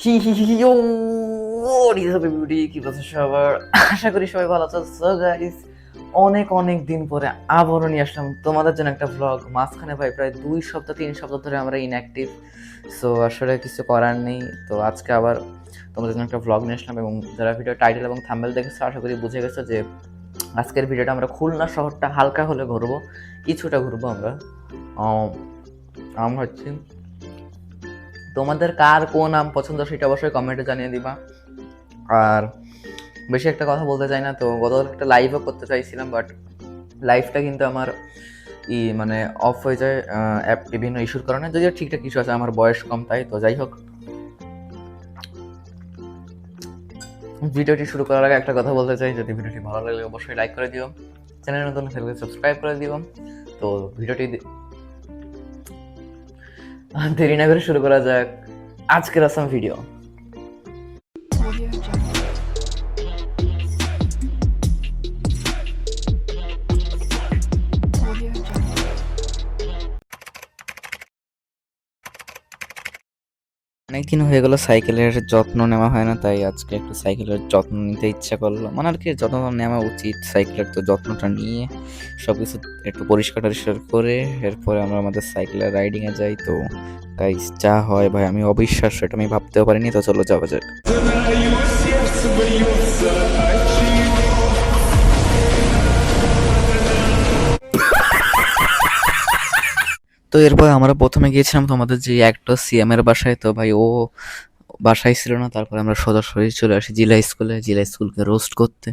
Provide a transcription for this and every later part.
কি বলছো সবার, আশা করি সবাই ভালো আছো। সো গাইস, অনেক অনেক দিন পরে আবারও নিয়ে আসলাম তোমাদের জন্য একটা ভ্লগ। মাঝখানে ভাই প্রায় 2 সপ্তাহ 3 সপ্তাহ ধরে আমরা ইনঅ্যাক্টিভ। সো আসলে কিছু করার নেই, তো আজকে আবার তোমাদের জন্য একটা ভ্লগ নিয়ে আসলাম। এবং যারা ভিডিও টাইটেল এবং থাম্বনেল দেখেছো আশা করি বুঝে গেছো যে আজকের ভিডিওটা আমরা খুলনা শহরটা হালকা হলে ঘুরবো, কিছুটা ঘুরবো আমরা। আমরা হচ্ছে তোমাদের কার কোন আম পছন্দ সেটা অবশ্যই কমেন্টে জানিয়ে দিবা। আর বেশি একটা কথা বলতে চাই না, তো গতকাল একটা লাইভও করতে চাইছিলাম, বাট লাইভটা কিন্তু আমার মানে অফ হয়ে যায় অ্যাপ বিভিন্ন ইস্যুর কারণে। যদিও ঠিকঠাক ইস্যু আছে, আমার বয়স কম তাই। তো যাই হোক, ভিডিওটি শুরু করার আগে একটা কথা বলতে চাই, যদি ভিডিওটি ভালো লাগলে অবশ্যই লাইক করে দিও, চ্যানেল নতুন হলে সাবস্ক্রাইব করে দিও। তো ভিডিওটি দেরি না করে শুরু করা যাক আজকের আসাম ভিডিও। অনেকদিন হয়ে গেল সাইকেলের যত্ন নেওয়া হয় না, তাই আজকে একটু সাইকেলের যত্ন নিতে ইচ্ছা করলো। মানে আর কি, যত্ন নেওয়া উচিত সাইকেলের, তো যত্নটা নিয়ে সবকিছু একটু পরিষ্কার টরিষ্কার করে এরপরে আমরা আমাদের সাইকেলের রাইডিংয়ে যাই। তো গাইস যা হয় ভাই, আমি অবিশ্বাস্য, এটা আমি ভাবতেও পারিনি। তো চলো যাওয়া যাক। তো এরপর আমরা প্রথমে গিয়েছিলাম তোমাদের যে একটা সিএম এর বাসায়। তো ভাই ও বাসায় ছিল না, তারপরে আমরা সোজাসুজি চলে আসি জিলা স্কুলকে রোস্ট করতে।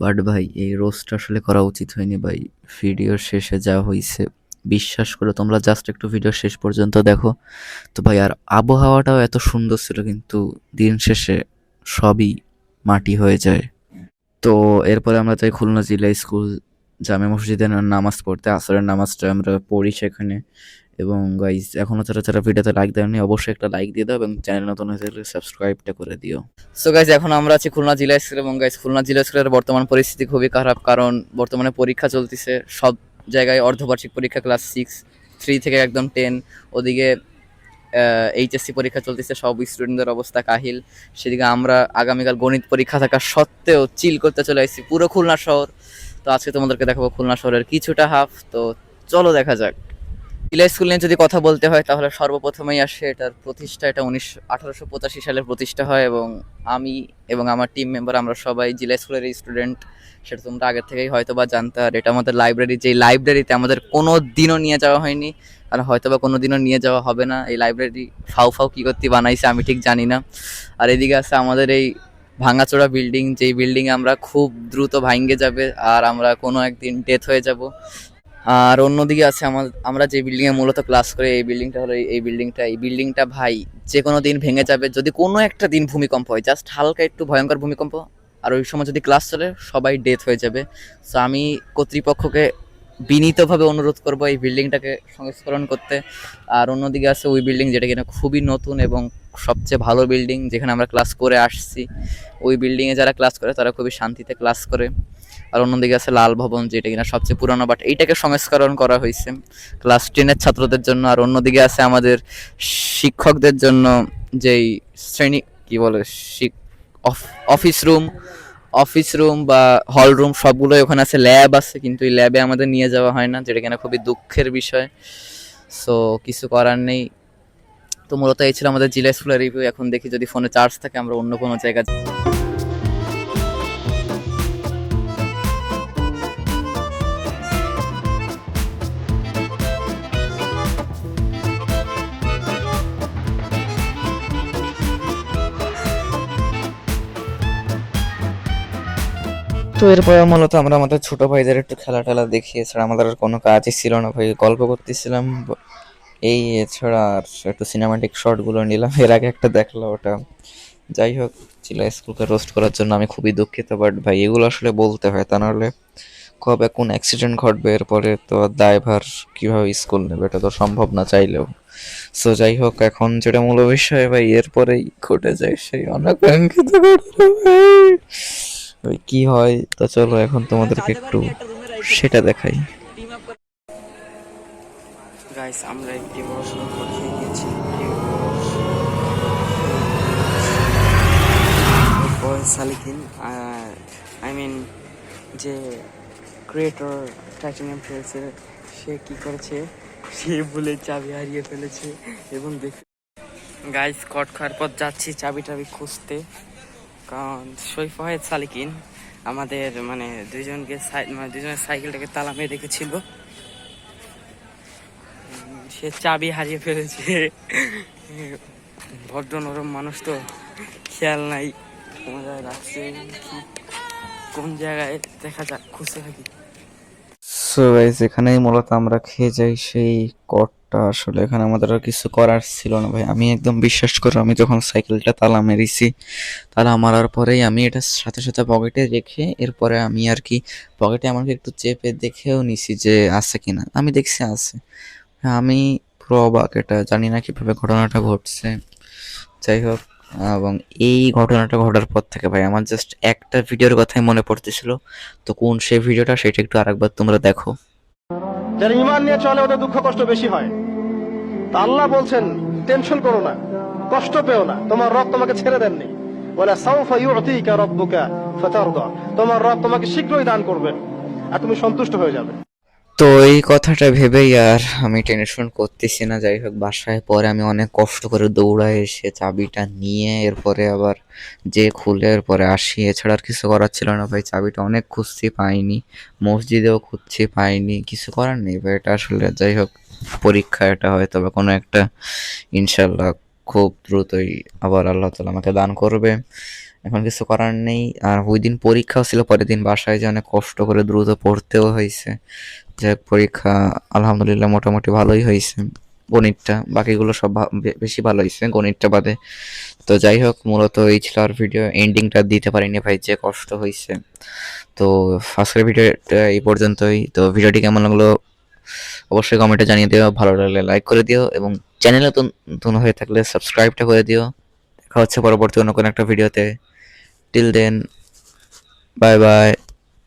বাট ভাই এই রোস্ট আসলে করা উচিত হয়নি ভাই। ভিডিওর শেষে যা হয়েছে বিশ্বাস করে তোমরা জাস্ট একটু ভিডিও শেষ পর্যন্ত দেখো। তো ভাই আর আবহাওয়াটাও এত সুন্দর ছিল, কিন্তু দিন শেষে সবই মাটি হয়ে যায়। তো এরপরে আমরা যাই খুলনা জিলা স্কুল জামে মসজিদে নামাজ পড়তে। আসরের নামাজটা আমরা পড়ি সেখানে। এবং গাইজ এখনও যারা ভিডিওতে লাইক দেয়নি অবশ্যই একটা লাইক দিয়ে দাও, এবং চ্যানেল নতুন হয়ে থাকলে সাবস্ক্রাইবটা করে দিও। সো গাইজ এখন আমরা আছি খুলনা জিলা স্কুল, এবং গাইজ খুলনা জিলা স্কুলের বর্তমান পরিস্থিতি খুবই খারাপ, কারণ বর্তমানে পরীক্ষা চলতেছে সব জায়গায়। অর্ধবার্ষিক পরীক্ষা ক্লাস 6 থেকে একদম 10, ওদিকে এইচএসসি পরীক্ষা চলতেছে, সব স্টুডেন্টদের অবস্থা কাহিল। সেদিকে আমরা আগামীকাল গণিত পরীক্ষা থাকা সত্ত্বেও চিল করতে চলে আসছি পুরো খুলনা শহর। তো আজকে তোমাদেরকে দেখাবো খুলনা শহরের কিছুটা হাফ। তো চলো দেখা যাক। জিলা স্কুল নিয়ে যদি কথা বলতে হয় তাহলে সর্বপ্রথমেই আসে এটার প্রতিষ্ঠা। এটা 1885 সালে প্রতিষ্ঠা হয়, এবং আমি এবং আমার টিম মেম্বার আমরা সবাই জিলা স্কুলের স্টুডেন্ট। সেটা তোমরা আগের থেকেই হয়তো বা জানতে। আর এটা আমাদের লাইব্রেরি, যেই লাইব্রেরিতে আমাদের কোনো দিনও নিয়ে যাওয়া হয়নি, আর হয়তো বা কোনো দিনও নিয়ে যাওয়া হবে না। এই লাইব্রেরি ফাউ কী করতে বানাইছে আমি ঠিক জানি না। আর এদিকে আছে আমাদের এই ভাঙাচোরা বিল্ডিং, যেই বিল্ডিংয়ে আমরা খুব দ্রুত ভাঙ্গে যাবে আর আমরা কোনো একদিন ডেথ হয়ে যাব। আর অন্যদিকে আছে আমরা যে বিল্ডিংয়ে মূলত ক্লাস করি, এই বিল্ডিংটা হলো এই বিল্ডিংটা ভাই যে কোনো দিন ভেঙে যাবে যদি কোনো একটা দিন ভূমিকম্প হয়, জাস্ট হালকা একটু ভয়ঙ্কর ভূমিকম্প, আর ওই সময় যদি ক্লাস চলে সবাই ডেথ হয়ে যাবে। সো আমি কর্তৃপক্ষকে বিনীতভাবে অনুরোধ করব এই বিল্ডিংটাকে সংস্করণ করতে। আর অন্যদিকে আছে ওই বিল্ডিং যেটা কিনা খুবই নতুন এবং সবচেয়ে ভালো বিল্ডিং, যেখানে আমরা ক্লাস করে আসছি। ওই বিল্ডিংয়ে যারা ক্লাস করে তারা খুবই শান্তিতে ক্লাস করে। আর অন্যদিকে আছে লাল ভবন, যেটা কিনা সবচেয়ে পুরনো, বাট এইটাকে সংস্করণ করা হয়েছে ক্লাস 10-এর ছাত্রদের জন্য। আর অন্যদিকে আছে আমাদের শিক্ষকদের জন্য যেই শ্রেণী কি বলে অফিস রুম বা হল রুম সবগুলোই ওখানে আছে। ল্যাব আছে, কিন্তু এই ল্যাবে আমাদের নিয়ে যাওয়া হয় না, যেটা কিনা খুবই দুঃখের বিষয়। সো কিছু করার নেই। তো মূলত এই ছিল আমাদের জিলা স্কুলের রিভিউ। এখন দেখি যদি ফোনে চার্জ থাকে আমরা অন্য কোনো জায়গায়। তো এরপরে মূলত আমরা আমাদের ছোট ভাইদের একটু খেলা টেলা দেখি, এছাড়া আমাদের আর কোনো কাজই ছিল না ভাই। গল্প করতেছিলাম এই, এছাড়া আর একটু সিনেমাটিক শর্টগুলো নিলাম। এর আগে একটা দেখলাম ওটা। যাই হোক, চিলা স্কুলকে রোস্ট করার জন্য আমি খুবই দুঃখিত, বাট ভাই এগুলো আসলে বলতে হয়, তা নাহলে কবে কোন অ্যাক্সিডেন্ট ঘটবে এরপরে তো দায়ভার কীভাবে স্কুল নেবে, এটা তো সম্ভব না চাইলেও। সো যাই হোক, এখন যেটা মূল বিষয় ভাই, এরপরেই ঘটে যায় সেই অনাকাঙ্ক্ষিত ঘটনা ভাই। ওই কি হয়, তো চলো এখন তোমাদেরকে একটু সেটা দেখাই। গাইস আমরা একটি বড় সড়ো খেয়ে গেছি। সালিকিন, আই মিন যে ক্রিয়েটর টাইটানিয়াম ট্রেলসের, সে কি করেছে, সে ভুলে চাবি হারিয়ে ফেলেছে। এবং দেখে গাইস কট খাওয়ার পর যাচ্ছি চাবি টাবি খুঁজতে, কারণ সৈফাহেদ সালিকিন আমাদের মানে দুজনের সাইকেলটাকে তালা মেরে রেখেছিল। সে চাবি হারিয়ে ফেলেছে। ভদ্র নরম মানুষ তো, খেয়াল নাই কোথায় রাখছে, কোন জায়গায়, দেখা যাক, খুঁজতে থাকি। সো গাইস এখানেই মূলত আমরা খেয়ে যাই সেই কটটা। আসলে এখানে আমাদের আর কিছু করার ছিল না ভাই। আমি একদম বিশ্বাস করো, আমি যখন সাইকেলটা তালা মেরেছি, তালা মারার পরেই আমি এটা সাথে সাথে পকেটে রেখে এরপরে আমি আর কি পকেটে আমাকে একটু চেপে দেখেও নিছি যে আছে কিনা। আমি দেখছি আছে। আমি পুরো অবাক, এটা জানি না কিভাবে ঘটনাটা ঘটছে। যাই হোক, এবং এই ঘটনাটা ঘটার পর থেকে ভাই আমার জাস্ট একটা ভিডিওর কথাই মনে পড়তেছিল। তো কোন সেই ভিডিওটা সেটা একটু আরেকবার তোমরা দেখো। যারা ঈমান নিয়ে চলে ওদের দুঃখ কষ্ট বেশি হয়। তা আল্লাহ বলছেন টেনশন করো না, কষ্ট পেও না, তোমার রব তোমাকে ছেড়ে দেননি। ওয়ালা সাউফা ইউতিকা রাব্বুকা ফাতারদা, তোমার রব তোমাকে শীঘ্রই দান করবেন আর তুমি সন্তুষ্ট হয়ে যাবে। তো এই কথাটা ভেবেই আর আমি টেনশন করতেছি না। যাই হোক, বাসায় পরে আমি অনেক কষ্ট করে দৌড়ায় এসে চাবিটা নিয়ে এরপরে আবার যে খুলে এরপরে আসি। এছাড়া আর কিছু করার ছিল না ভাই। চাবিটা অনেক খুঁজছি, পাইনি। মসজিদেও খুঁজছি, পাইনি। কিছু করার নেই ভাই, এটা আসলে যাই হোক পরীক্ষা। এটা হয় তবে কোনো একটা, ইনশাল্লাহ খুব দ্রুতই আবার আল্লাহ তাআলা আমাকে দান করবে। এখন কিছু করার নেই। আর ওই দিন পরীক্ষাও ছিল, পরের দিন বাসায় যে অনেক কষ্ট করে দ্রুত পড়তেও হয়েছে। যাই হোক, পরীক্ষা আলহামদুলিল্লাহ মোটামুটি ভালোই হয়েছে। গণিতটা, বাকিগুলো সব বেশি ভালো হয়েছে গণিতটা বাদে। তো যাই হোক, মূলত এই ছিল আর ভিডিও। এন্ডিংটা দিতে পারিনি ভাই, যে কষ্ট হয়েছে। তো ফার্স্টের ভিডিওটা এই পর্যন্তই। তো ভিডিওটি কেমন লাগলো অবশ্যই কমেন্টে জানিয়ে দিও। ভালো লাগলে লাইক করে দিও এবং চ্যানেলে নতুন হয়ে থাকলে সাবস্ক্রাইবটা করে দিও। দেখা হচ্ছে পরবর্তী অন্য কোনো একটা ভিডিওতে। Till then, bye by.